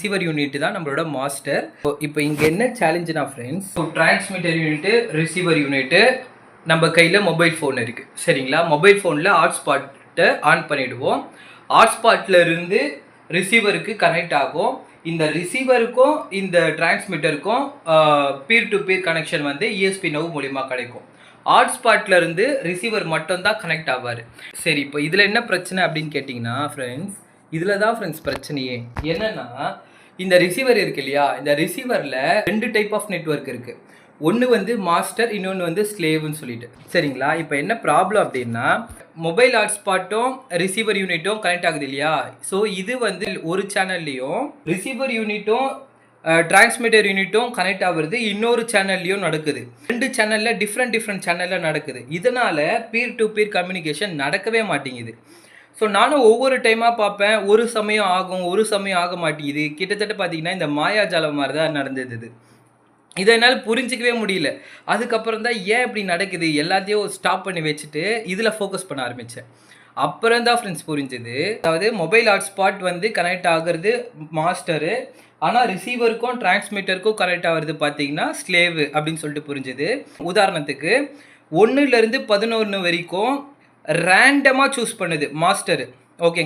Receiver unit தான் நம்மளோட master. இப்போ இங்கே என்ன சேலஞ்சுனா friends, transmitter unit receiver unit நம்ம கையில் மொபைல் ஃபோன் இருக்குது சரிங்களா. மொபைல் ஃபோனில் ஹாட்ஸ்பாட்டை ஆன் பண்ணிவிடுவோம். ஹாட்ஸ்பாட்டில் இருந்து ரிசீவருக்கு கனெக்ட் ஆகும். இந்த ரிசீவருக்கும் இந்த டிரான்ஸ்மிட்டருக்கும் பீர் டு பீர் கனெக்ஷன் வந்து ESP now மூலிமா கிடைக்கும். ஹாட்ஸ்பாட்டில் இருந்து ரிசீவர் மட்டும்தான் கனெக்ட் ஆவார். சரி, இப்போ இதில் என்ன பிரச்சனை அப்படின்னு கேட்டிங்கன்னா ஃப்ரெண்ட்ஸ், இதில் தான் ஃப்ரெண்ட்ஸ் பிரச்சனையே. என்னென்னா, இந்த ரிசீவர் இருக்கு இல்லையா, இந்த ரிசீவரில் 2 டைப் ஆஃப் நெட்வொர்க் இருக்குது. ஒன்று வந்து மாஸ்டர், இன்னொன்று வந்து ஸ்லேவ்னு சொல்லிட்டு சரிங்களா. இப்போ என்ன ப்ராப்ளம் அப்படின்னா, மொபைல் ஹாட்ஸ்பாட்டும் ரிசீவர் யூனிட்டும் கனெக்ட் ஆகுது இல்லையா. ஸோ இது வந்து ஒரு சேனல்லையும் ரிசீவர் யூனிட்டும் டிரான்ஸ்மிட்டர் யூனிட்டும் கனெக்ட் ஆகுறது இன்னொரு சேனல்லையும் நடக்குது. 2 சேனலில் டிஃப்ரெண்ட் சேனலில் நடக்குது. இதனால் பீர் டு பீர் கம்யூனிகேஷன் நடக்கவே மாட்டேங்குது. ஸோ நானும் ஒவ்வொரு டைமாக பார்ப்பேன், ஒரு சமயம் ஆகும், ஒரு சமயம் ஆக மாட்டேங்குது. கிட்டத்தட்ட பார்த்தீங்கன்னா இந்த மாயாஜாலம் மாதிரி தான் நடந்தது. இதை என்னால் புரிஞ்சிக்கவே முடியல. அதுக்கப்புறம் தான் ஏன் இப்படி நடக்குது, எல்லாத்தையும் ஸ்டாப் பண்ணி வச்சுட்டு இதில் ஃபோக்கஸ் பண்ண ஆரம்பித்தேன். அப்புறம் தான் ஃப்ரெண்ட்ஸ் புரிஞ்சுது. அதாவது மொபைல் ஹாட்ஸ்பாட் வந்து கனெக்ட் ஆகிறது மாஸ்டரு, ஆனால் ரிசீவருக்கும் டிரான்ஸ்மிட்டருக்கும் கனெக்ட் ஆகிறது பார்த்தீங்கன்னா ஸ்லேவ் அப்படின்னு சொல்லிட்டு புரிஞ்சுது. உதாரணத்துக்கு 1லேருந்து 11 வரைக்கும் ரேண்டமாக சூஸ் பண்ணுது மாஸ்டரு. ஓகே.